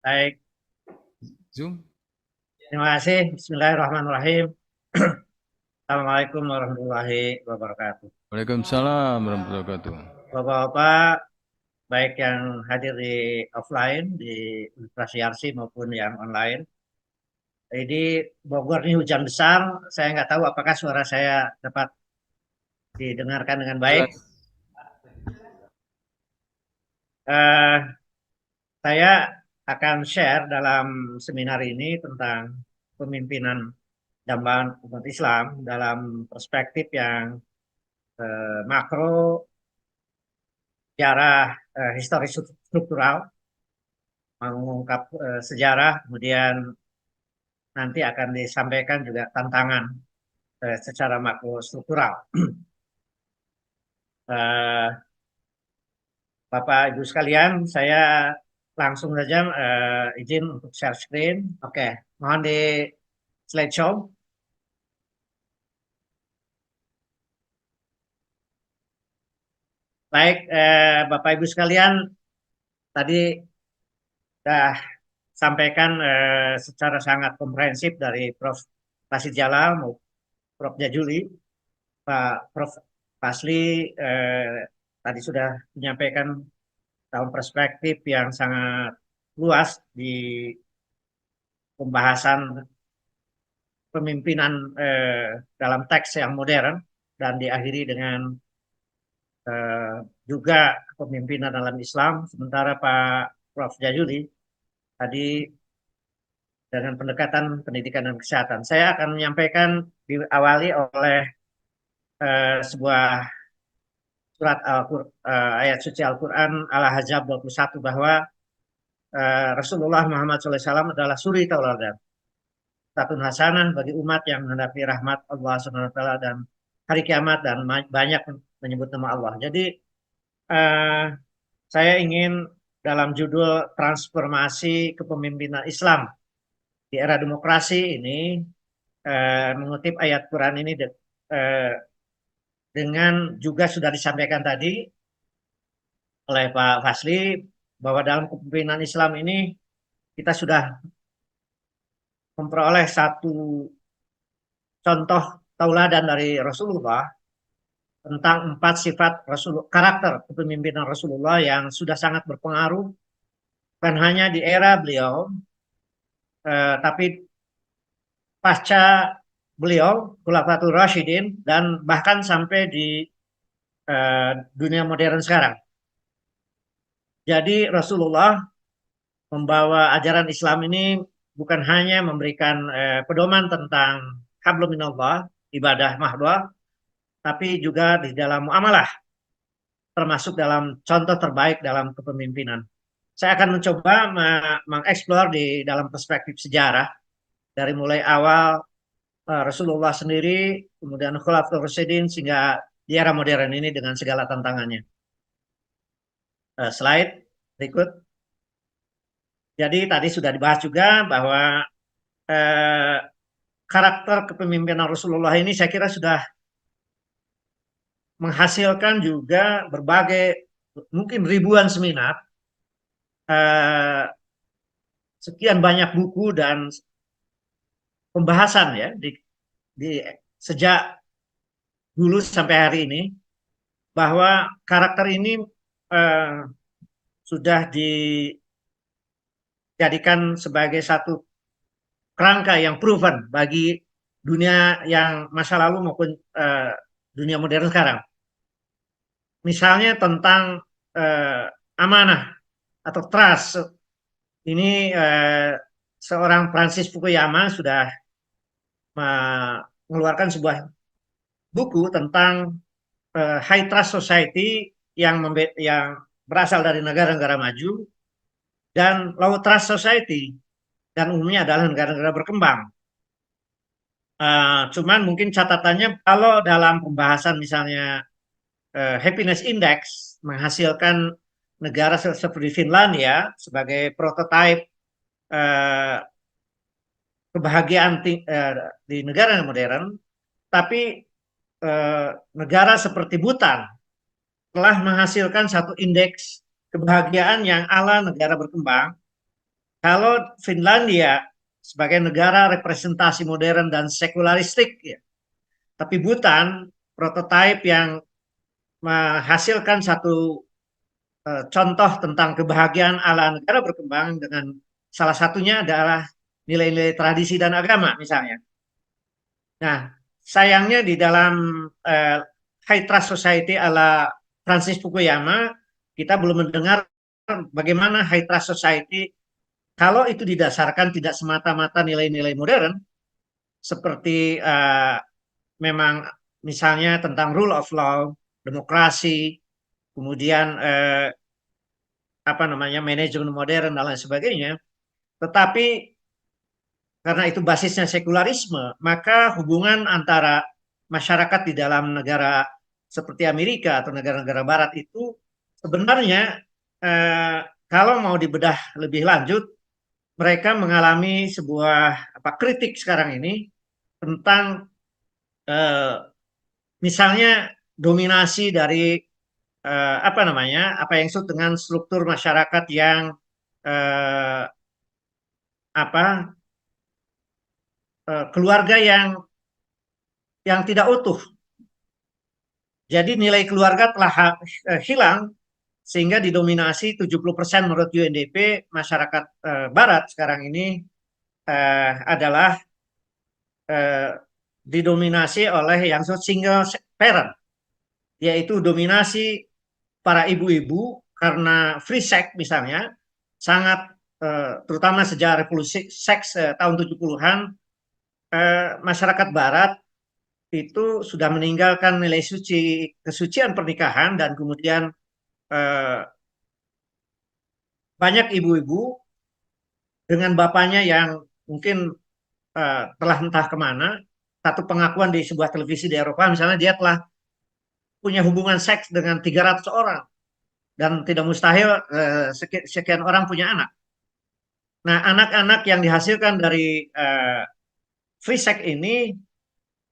Baik, Zoom. terima kasih. Bismillahirrahmanirrahim. Assalamualaikum warahmatullahi wabarakatuh. Waalaikumsalam warahmatullahi wabarakatuh. Bapak-bapak, baik yang hadir di offline, di Universitas Yarsi maupun yang online. Ini Bogor ini hujan besar, saya nggak tahu apakah suara saya dapat didengarkan dengan baik. Jelas. Eh, saya akan share dalam seminar ini tentang pemimpinan jamban umat Islam dalam perspektif yang makro, sejarah historis struktural, mengungkap sejarah, kemudian nanti akan disampaikan juga tantangan secara makro struktural. Eh, Bapak Ibu sekalian, saya langsung saja izin untuk share screen. Oke, mohon di slideshow. Baik, Bapak Ibu sekalian, tadi sudah sampaikan secara sangat komprehensif dari Prof. Fasid Jalal, Prof. Jajuli, Pak Prof. Fasli tadi sudah menyampaikan dalam perspektif yang sangat luas di pembahasan pemimpinan dalam teks yang modern dan diakhiri dengan eh, juga kepemimpinan dalam Islam. Sementara Pak Prof. Jajuli tadi dengan pendekatan pendidikan dan kesehatan. Saya akan menyampaikan diawali oleh sebuah surat ayat suci Al-Quran Al-Ahzab 21 bahwa Rasulullah Muhammad SAW adalah suri tauladan, satu hasanah bagi umat yang menghadapi rahmat Allah Subhanahu wa taala dan hari kiamat dan banyak menyebut nama Allah. Jadi eh, saya ingin dalam judul transformasi kepemimpinan Islam di era demokrasi ini mengutip ayat Quran ini eh, dengan juga sudah disampaikan tadi oleh Pak Fasli bahwa dalam kepemimpinan Islam ini kita sudah memperoleh satu contoh tauladan dari Rasulullah tentang empat sifat karakter kepemimpinan Rasulullah yang sudah sangat berpengaruh bukan hanya di era beliau, tapi pasca beliau, Khulafatul Rasyidin, dan bahkan sampai di dunia modern sekarang. Jadi Rasulullah membawa ajaran Islam ini bukan hanya memberikan pedoman tentang hablum minallah, ibadah mahdoh, tapi juga di dalam muamalah, termasuk dalam contoh terbaik dalam kepemimpinan. Saya akan mencoba mengeksplor di dalam perspektif sejarah dari mulai awal Rasulullah sendiri, kemudian Khulafaur Rasyidin sehingga di era modern ini dengan segala tantangannya. Slide berikut. Jadi tadi sudah dibahas juga bahwa eh, karakter kepemimpinan Rasulullah ini saya kira sudah menghasilkan juga berbagai mungkin ribuan seminar, eh, sekian banyak buku dan pembahasan ya di sejak dulu sampai hari ini bahwa karakter ini eh, sudah dijadikan sebagai satu kerangka yang proven bagi dunia yang masa lalu maupun eh, dunia modern sekarang. Misalnya tentang eh, amanah atau trust. Ini seorang Francis Fukuyama sudah mengeluarkan sebuah buku tentang high trust society yang berasal dari negara-negara maju dan low trust society dan umumnya adalah negara-negara berkembang. Cuman mungkin catatannya kalau dalam pembahasan misalnya happiness index menghasilkan negara seperti Finlandia sebagai prototipe eh, kebahagiaan di negara modern, tapi eh, negara seperti Bhutan telah menghasilkan satu indeks kebahagiaan yang ala negara berkembang Kalau Finlandia sebagai negara representasi modern dan sekularistik, ya, tapi Bhutan prototipe yang menghasilkan satu contoh tentang kebahagiaan ala negara berkembang dengan salah satunya adalah nilai-nilai tradisi dan agama misalnya. Nah, sayangnya di dalam uh, High Trust Society ala Francis Fukuyama, kita belum mendengar bagaimana High Trust Society kalau itu didasarkan tidak semata-mata nilai-nilai modern seperti memang misalnya tentang rule of law, demokrasi, kemudian apa namanya manajemen modern dan lain sebagainya. Tetapi karena itu basisnya sekularisme, maka hubungan antara masyarakat di dalam negara seperti Amerika atau negara-negara Barat itu sebenarnya eh, kalau mau dibedah lebih lanjut, mereka mengalami sebuah apa kritik sekarang ini tentang eh, misalnya dominasi dari apa namanya apa yang disebut dengan struktur masyarakat yang eh, apa keluarga yang tidak utuh. Jadi nilai keluarga telah hilang sehingga didominasi 70% menurut UNDP masyarakat Barat sekarang ini adalah eh, didominasi oleh yang disebut single parent, yaitu dominasi para ibu-ibu karena free sex misalnya sangat terutama sejak revolusi seks tahun 70-an masyarakat Barat itu sudah meninggalkan nilai suci kesucian pernikahan dan kemudian eh, banyak ibu-ibu dengan bapaknya yang mungkin telah entah kemana satu pengakuan di sebuah televisi di Eropa misalnya dia telah punya hubungan seks dengan 300 orang dan tidak mustahil sekian orang punya anak. Nah, anak-anak yang dihasilkan dari free sex ini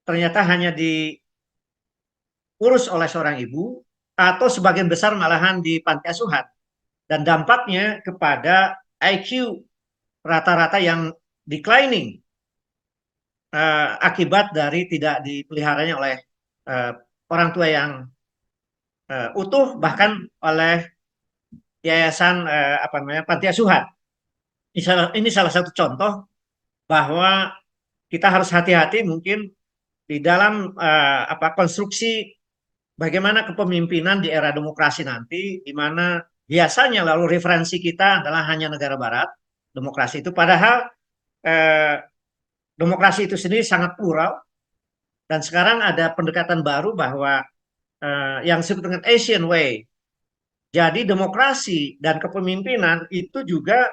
ternyata hanya diurus oleh seorang ibu atau sebagian besar malahan di panti asuhan dan dampaknya kepada IQ rata-rata yang declining akibat dari tidak dipeliharanya oleh uh, orang tua yang utuh bahkan oleh yayasan apa namanya panti asuhan. Ini salah satu contoh bahwa kita harus hati-hati mungkin di dalam apa konstruksi bagaimana kepemimpinan di era demokrasi nanti, di mana biasanya lalu referensi kita adalah hanya negara Barat, demokrasi itu, padahal eh, demokrasi itu sendiri sangat plural, dan sekarang ada pendekatan baru bahwa yang disebut dengan Asian Way. Jadi demokrasi dan kepemimpinan itu juga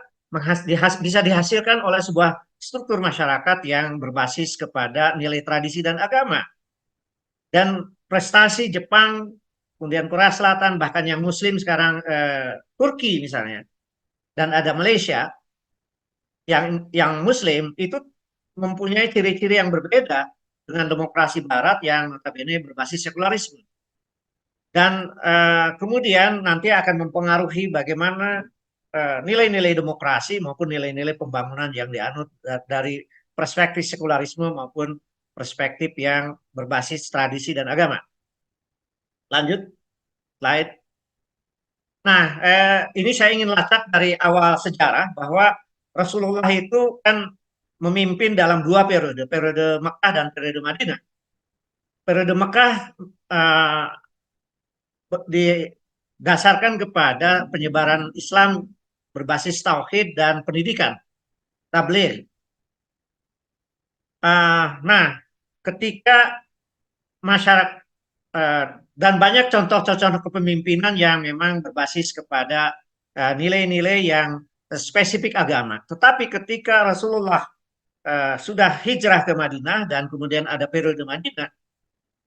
bisa dihasilkan oleh sebuah struktur masyarakat yang berbasis kepada nilai tradisi dan agama. Dan prestasi Jepang, kemudian Korea Selatan, bahkan yang Muslim sekarang Turki misalnya, dan ada Malaysia yang Muslim itu mempunyai ciri-ciri yang berbeda dengan demokrasi Barat yang notabene berbasis sekularisme. Dan kemudian nanti akan mempengaruhi bagaimana nilai-nilai demokrasi maupun nilai-nilai pembangunan yang dianut dari perspektif sekularisme maupun perspektif yang berbasis tradisi dan agama. Lanjut, slide. Nah, ini saya ingin lacak dari awal sejarah bahwa Rasulullah itu kan memimpin dalam dua periode, periode Mekah dan periode Madinah. Periode Mekah uh, didasarkan kepada penyebaran Islam berbasis tauhid dan pendidikan, tabligh. Nah, ketika masyarakat dan banyak contoh-contoh kepemimpinan yang memang berbasis kepada nilai-nilai yang spesifik agama. Tetapi ketika Rasulullah sudah hijrah ke Madinah dan kemudian ada periode Madinah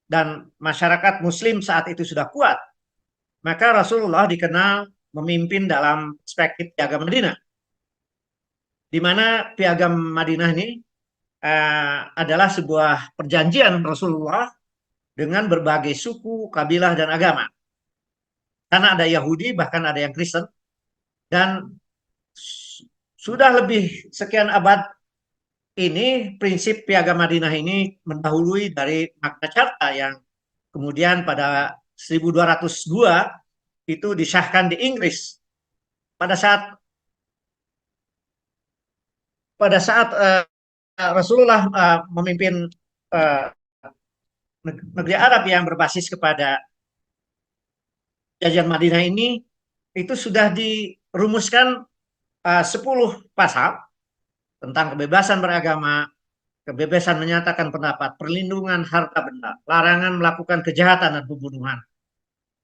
dan masyarakat Muslim saat itu sudah kuat, maka Rasulullah dikenal memimpin dalam perspektif piagam Madinah, di mana piagam Madinah ini adalah sebuah perjanjian Rasulullah dengan berbagai suku, kabilah, dan agama. Karena ada Yahudi, bahkan ada yang Kristen, dan sudah lebih sekian abad ini prinsip Piagam Madinah ini mendahului dari Magna Carta yang kemudian pada 1202 itu disahkan di Inggris. Pada saat Rasulullah memimpin uh, negeri Arab yang berbasis kepada jajahan Madinah ini, itu sudah dirumuskan 10 pasal tentang kebebasan beragama, kebebasan menyatakan pendapat, perlindungan harta benda, larangan melakukan kejahatan dan pembunuhan,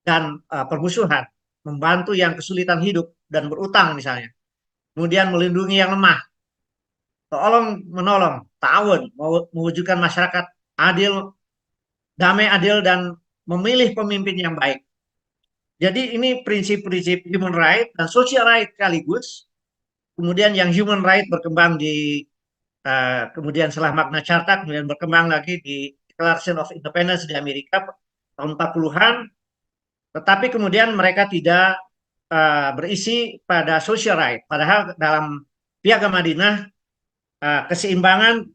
dan permusuhan, membantu yang kesulitan hidup dan berutang misalnya. Kemudian melindungi yang lemah, tolong menolong, ta'awun, mewujudkan masyarakat adil, damai adil, dan memilih pemimpin yang baik. Jadi ini prinsip-prinsip human right dan social right sekaligus. Kemudian yang human right berkembang di kemudian setelah Magna Carta, kemudian berkembang lagi di Declaration of Independence di Amerika tahun 40-an. Tetapi kemudian mereka tidak berisi pada social right. Padahal dalam Piagam Madinah keseimbangan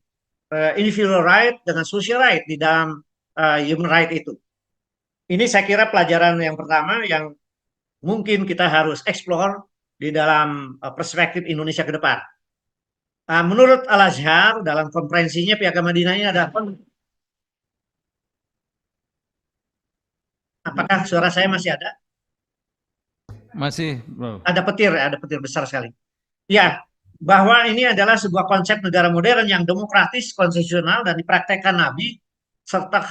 individual right dengan social right di dalam human right itu. Ini saya kira pelajaran yang pertama yang mungkin kita harus explore di dalam perspektif Indonesia ke depan. Menurut Al-Azhar dalam konferensinya Piagam Madinah ini ada, apakah suara saya masih ada? Masih, Bro. Ada petir besar sekali. Ya, bahwa ini adalah sebuah konsep negara modern yang demokratis, konstitusional, dan dipraktekkan Nabi serta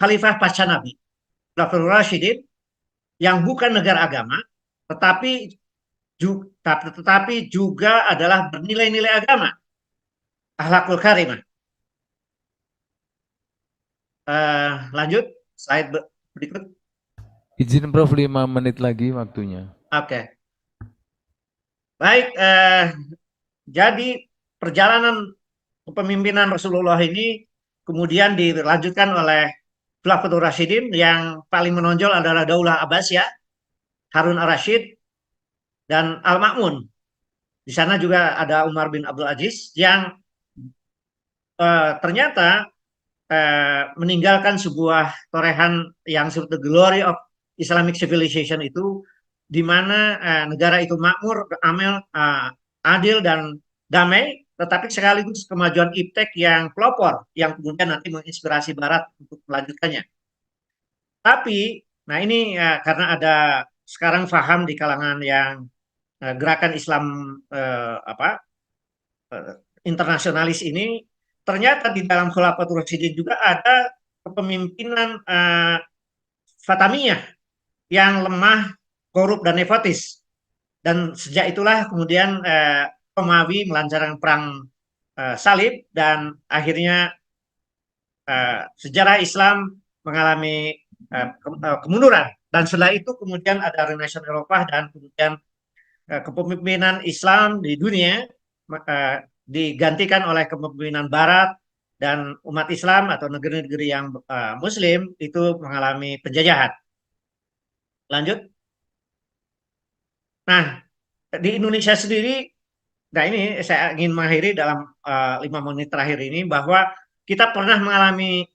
khalifah pasca Nabi, Khulafaur Rasyidin, yang bukan negara agama, tetapi juga adalah bernilai-nilai agama, akhlakul karimah. Lanjut, slide berikut. Izin Prof 5 menit lagi waktunya. Oke. Baik, jadi perjalanan kepemimpinan Rasulullah ini kemudian dilanjutkan oleh Khulafaur Rasyidin yang paling menonjol adalah Daulah Abbasiyah, Harun al-Rashid, dan Al-Ma'mun. Di sana juga ada Umar bin Abdul Aziz yang ternyata meninggalkan sebuah torehan yang disebut the glory of Islamic civilization itu, di mana negara itu makmur, adil dan damai, tetapi sekaligus kemajuan iptek yang pelopor yang kemudian nanti menginspirasi Barat untuk melanjutkannya. Tapi, nah ini karena ada sekarang faham di kalangan yang gerakan Islam internasionalis ini, ternyata di dalam Khulafatul Rasyidin juga ada kepemimpinan Fatamiyah yang lemah, korup, dan nepotis. Dan sejak itulah kemudian Romawi melancarkan perang salib dan akhirnya sejarah Islam mengalami kemunduran. Dan setelah itu kemudian ada Renaissance Eropa dan kemudian kepemimpinan Islam di dunia digantikan oleh kepemimpinan Barat, dan umat Islam atau negeri-negeri yang Muslim itu mengalami penjajahan. Lanjut. Nah, di Indonesia sendiri, nah ini saya ingin mengakhiri dalam 5 menit terakhir ini bahwa kita pernah mengalami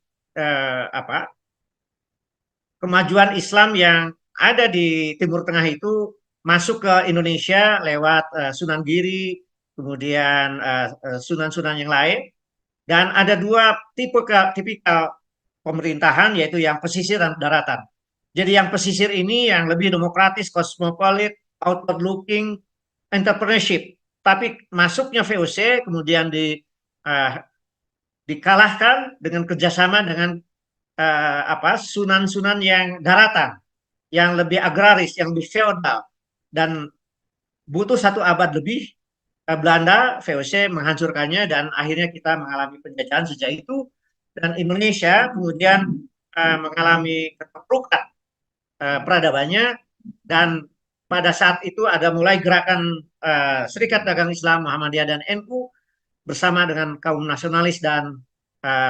kemajuan Islam yang ada di Timur Tengah itu masuk ke Indonesia lewat Sunan Giri, kemudian sunan-sunan yang lain, dan ada dua tipikal pemerintahan, yaitu yang pesisir dan daratan. Jadi yang pesisir ini yang lebih demokratis, kosmopolit, outward looking, entrepreneurship. Tapi masuknya VOC kemudian dikalahkan dengan kerjasama dengan sunan-sunan yang daratan, yang lebih agraris, yang lebih feodal, dan butuh 1 abad lebih Belanda VOC menghancurkannya, dan akhirnya kita mengalami penjajahan sejak itu, dan Indonesia kemudian mengalami keterpurukan peradabannya, dan pada saat itu ada mulai gerakan Serikat Dagang Islam, Muhammadiyah, dan NU bersama dengan kaum nasionalis dan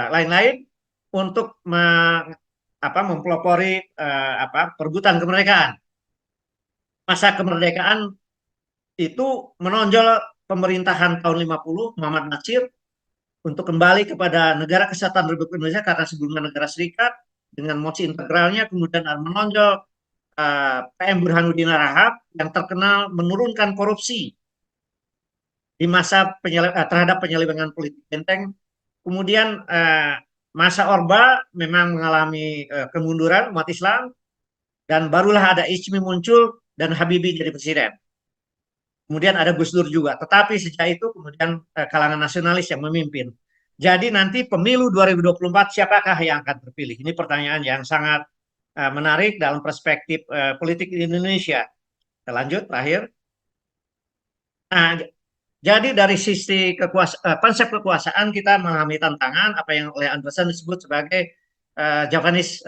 lain-lain untuk mempelopori perebutan kemerdekaan. Masa kemerdekaan itu menonjol pemerintahan tahun 50 Muhammad Nasir untuk kembali kepada negara kesatuan Republik Indonesia karena sebelumnya negara serikat dengan mochi integralnya, kemudian menonjol PM Burhanuddin Harahap yang terkenal menurunkan korupsi di masa terhadap penyelewengan politik benteng. Kemudian masa Orba memang mengalami kemunduran umat Islam dan barulah ada Ismi muncul dan Habibie jadi presiden. Kemudian ada Gus Dur juga. Tetapi sejak itu kemudian kalangan nasionalis yang memimpin. Jadi nanti pemilu 2024 siapakah yang akan terpilih? Ini pertanyaan yang sangat menarik dalam perspektif politik di Indonesia. Kita lanjut terakhir. Nah, jadi dari sisi konsep kekuasaan kita mengalami tantangan apa yang oleh Anderson disebut sebagai Japanese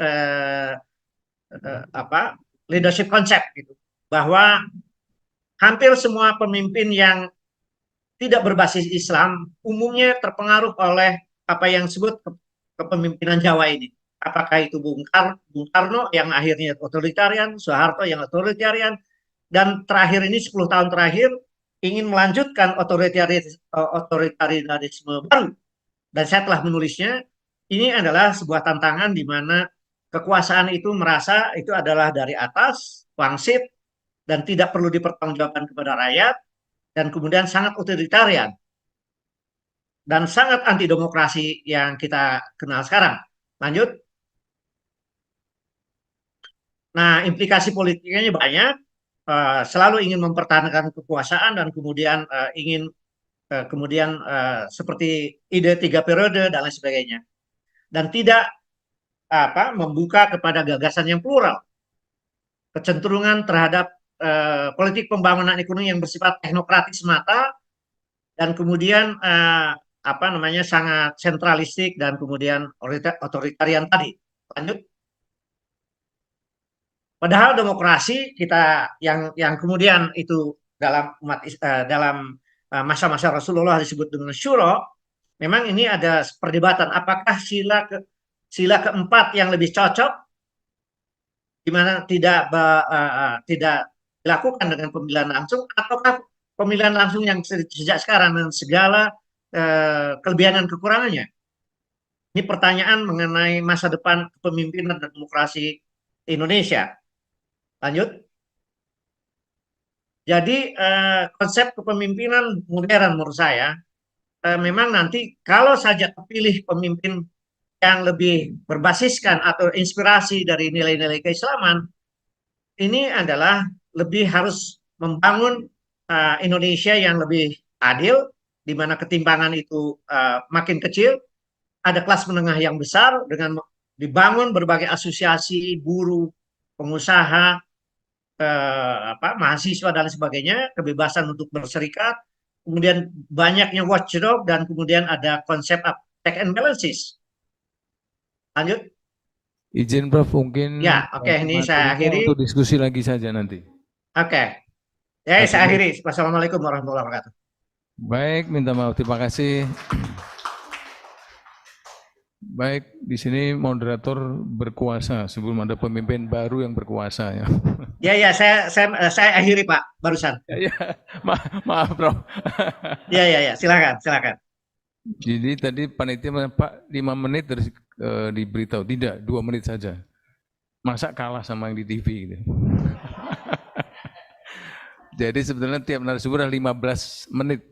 apa leadership concept gitu. Bahwa hampir semua pemimpin yang tidak berbasis Islam umumnya terpengaruh oleh apa yang disebut kepemimpinan Jawa ini. Apakah itu Bung Karno yang akhirnya otoritarian, Soeharto yang otoritarian, dan terakhir ini 10 tahun terakhir ingin melanjutkan otoritarianisme baru. Dan saya telah menulisnya, ini adalah sebuah tantangan di mana kekuasaan itu merasa itu adalah dari atas, wangsit, dan tidak perlu dipertanggungjawabkan kepada rakyat, dan kemudian sangat otoritarian dan sangat anti demokrasi yang kita kenal sekarang. Lanjut. Nah, implikasi politiknya banyak. Selalu ingin mempertahankan kekuasaan dan kemudian ingin kemudian seperti ide 3 periode dan lain sebagainya. Dan tidak membuka kepada gagasan yang plural. Kecenderungan terhadap politik pembangunan ekonomi yang bersifat teknokratis semata dan kemudian sangat sentralistik dan kemudian otoritarian tadi. Lanjut. Padahal demokrasi kita yang kemudian itu dalam dalam masa-masa Rasulullah disebut dengan syuro, memang ini ada perdebatan apakah sila keempat yang lebih cocok di mana tidak dilakukan dengan pemilihan langsung ataukah pemilihan langsung yang sejak sekarang dengan segala kelebihan dan kekurangannya. Ini pertanyaan mengenai masa depan kepemimpinan dan demokrasi Indonesia. Lanjut. Jadi konsep kepemimpinan modern menurut saya memang nanti kalau saja terpilih pemimpin yang lebih berbasiskan atau inspirasi dari nilai-nilai keislaman, ini adalah lebih harus membangun Indonesia yang lebih adil, di mana ketimpangan itu makin kecil, ada kelas menengah yang besar dengan dibangun berbagai asosiasi buruh, pengusaha, mahasiswa dan sebagainya, kebebasan untuk berserikat, kemudian banyaknya watchdog dan kemudian ada konsep check and balances. Lanjut. Izin Prof, mungkin Ya, oke, ini saya akhiri. untuk diskusi lagi saja nanti. Oke. Ya, saya akhiri. Wassalamualaikum warahmatullahi wabarakatuh. Baik, minta maaf. Terima kasih. Baik, di sini moderator berkuasa sebelum ada pemimpin baru yang berkuasa ya. Ya, saya akhiri Pak barusan. Ya, maaf Prof. Ya, silakan. Jadi tadi panitia Pak 5 menit terus diberitahu, tidak 2 menit saja. Masa kalah sama yang di TV gitu. Jadi sebetulnya tiap narasumber 15 menit.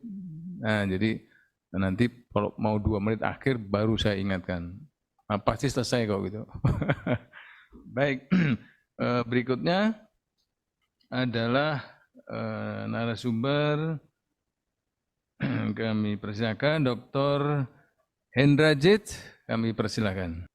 Nah, jadi nanti kalau mau 2 menit akhir baru saya ingatkan. Nah, pasti selesai kok gitu. Baik, berikutnya adalah narasumber kami persilakan Dr. Hendrajit, kami persilakan.